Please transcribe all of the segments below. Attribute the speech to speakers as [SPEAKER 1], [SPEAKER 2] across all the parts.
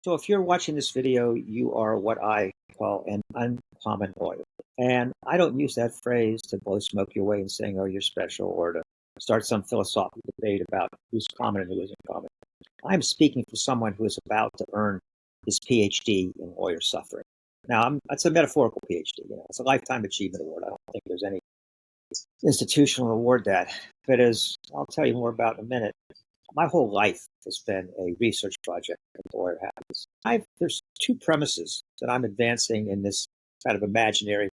[SPEAKER 1] So if you're watching this video, you are what I call an uncommon lawyer. And I don't use that phrase to blow smoke your way and saying, oh, you're special, or to start some philosophical debate about who's common and who isn't common. I'm speaking for someone who is about to earn his PhD in lawyer suffering. Now, that's a metaphorical PhD. It's a lifetime achievement award. I don't think there's any institutional award that. But as I'll tell you more about in a minute, my whole life has been a research project of lawyer happiness. There's two premises that I'm advancing in this kind of imaginary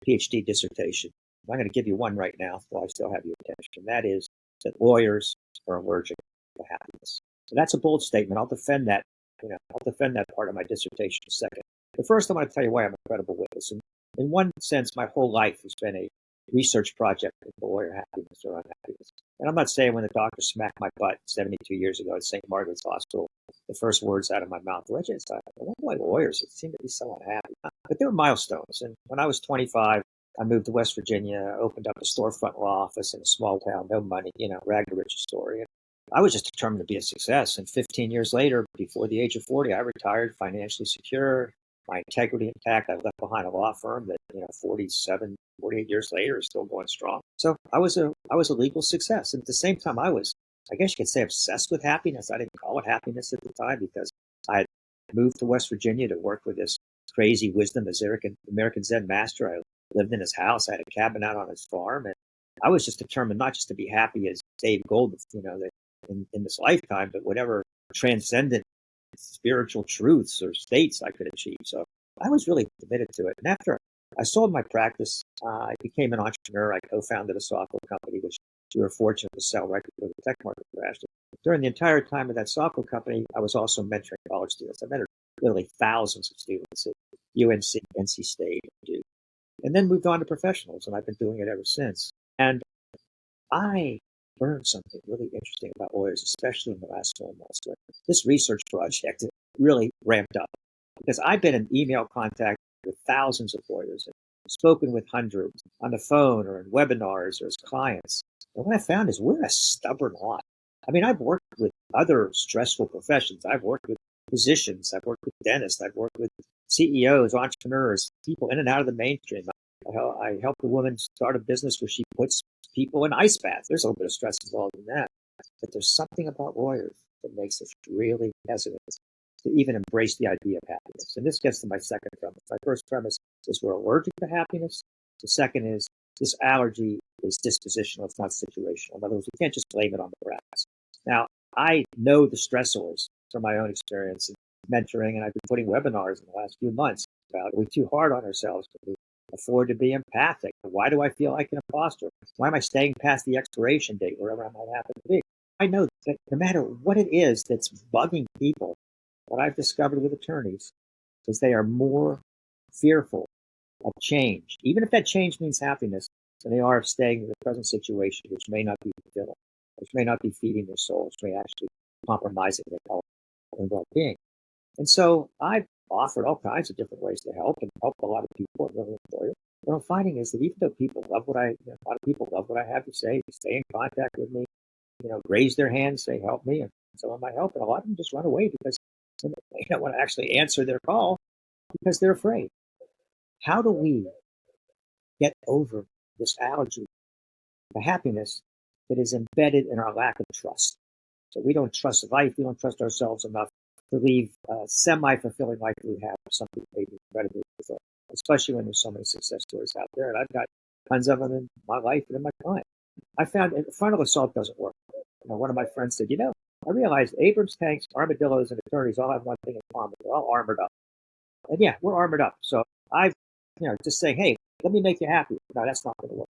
[SPEAKER 1] PhD dissertation. I'm going to give you one right now while I still have your attention. That is that lawyers are allergic to happiness. So that's a bold statement. I'll defend that. I'll defend that part of my dissertation in a second. But first, I want to tell you why I'm a credible witness. And in one sense, my whole life has been a research project of lawyer happiness or unhappiness. And I'm not saying when the doctor smacked my butt 72 years ago at St. Margaret's Hospital, the first words out of my mouth were, I wonder why lawyers seem to be so unhappy. But there were milestones. And when I was 25, I moved to West Virginia, opened up a storefront law office in a small town, no money, rag to riches story. And I was just determined to be a success. And 15 years later, before the age of 40, I retired financially secure, my integrity intact. I left behind a law firm that, 48 years later is still going strong. So I was a legal success. And at the same time, I guess you could say, obsessed with happiness. I didn't call it happiness at the time because I had moved to West Virginia to work with this crazy wisdom American Zen master. I lived in his house. I had a cabin out on his farm. And I was just determined not just to be happy as Dave Gold, that in this lifetime, but whatever transcendent spiritual truths or states I could achieve. So I was really committed to it. And after I sold my practice, I became an entrepreneur. I co-founded a software company, which we were fortunate to sell right before the tech market crashed. During the entire time of that software company, I was also mentoring college students. I mentored literally thousands of students at UNC, NC State, and Duke. And then moved on to professionals, and I've been doing it ever since. And I learned something really interesting about lawyers, especially in the last 12 months. Where this research project really ramped up because I've been in email contact with thousands of lawyers and spoken with hundreds on the phone or in webinars or as clients. And what I found is we're a stubborn lot. I mean, I've worked with other stressful professions. I've worked with physicians. I've worked with dentists. I've worked with CEOs, entrepreneurs, people in and out of the mainstream. I helped a woman start a business where she puts people in ice baths. There's a little bit of stress involved in that. But there's something about lawyers that makes us really hesitant to even embrace the idea of happiness. And this gets to my second premise. My first premise is we're allergic to happiness. The second is this allergy is dispositional, it's not situational. In other words, we can't just blame it on the practice. Now, I know the stressors from my own experience in mentoring, and I've been putting webinars in the last few months about, are we too hard on ourselves? Can we afford to be empathic? Why do I feel like an imposter? Why am I staying past the expiration date, wherever I might happen to be? I know that no matter what it is that's bugging people, what I've discovered with attorneys is they are more fearful of change, even if that change means happiness, than they are of staying in the present situation, which may not be fulfilling, which may not be feeding their souls, may actually be compromising their health and well-being. And so I've offered all kinds of different ways to help and help a lot of people. What I'm finding is that even though people love a lot of people love what I have to say, stay in contact with me, raise their hands, say, help me, and some of my help, and a lot of them just run away because they don't want to actually answer their call because they're afraid. How do we get over this allergy to happiness that is embedded in our lack of trust? So we don't trust life, we don't trust ourselves enough to leave a semi-fulfilling life we have something maybe incredibly fulfilling, especially when there's so many success stories out there. And I've got tons of them in my life and in my client. I found frontal assault doesn't work. One of my friends said, I realized Abrams tanks, armadillos, and attorneys all have one thing in common. They're all armored up. And yeah, we're armored up. So I've, just saying, hey, let me make you happy. No, that's not going to work.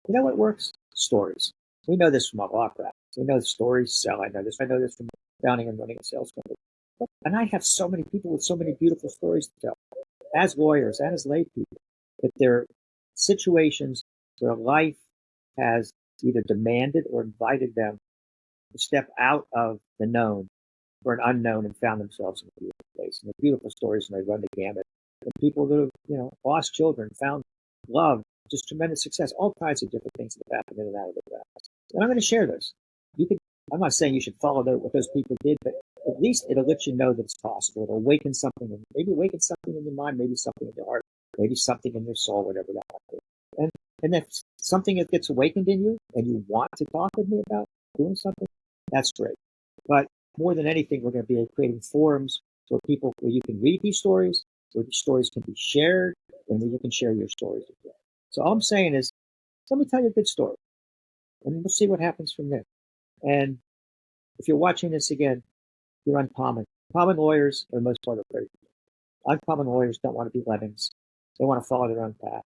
[SPEAKER 1] You know what works? Stories. We know this from our law practice. We know stories sell. I know this from founding and running a sales company. And I have so many people with so many beautiful stories to tell, as lawyers and as lay people, that there are situations where life has either demanded or invited them to step out of the known for an unknown and found themselves in a beautiful place. And the beautiful stories, and they run the gamut. And people that have, lost children, found love, just tremendous success, all kinds of different things that have happened in and out of the practice. And I'm going to share this. I'm not saying you should follow what those people did, but at least it'll let you know that it's possible. It'll awaken something, and maybe awaken something in your mind, maybe something in your heart, maybe something in your soul, whatever that might be. And if something that gets awakened in you and you want to talk with me about doing something, that's great. But more than anything, we're going to be creating forums where people, where you can read these stories, where these stories can be shared, and where you can share your stories as well. So all I'm saying is, let me tell you a good story, and we'll see what happens from there. And if you're watching this again, you're uncommon. Common lawyers, for the most part, are very good. Uncommon lawyers don't want to be lemmings. They want to follow their own path.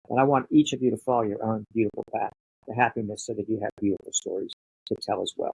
[SPEAKER 1] And I want each of you to follow your own beautiful path to happiness so that you have beautiful stories to tell as well.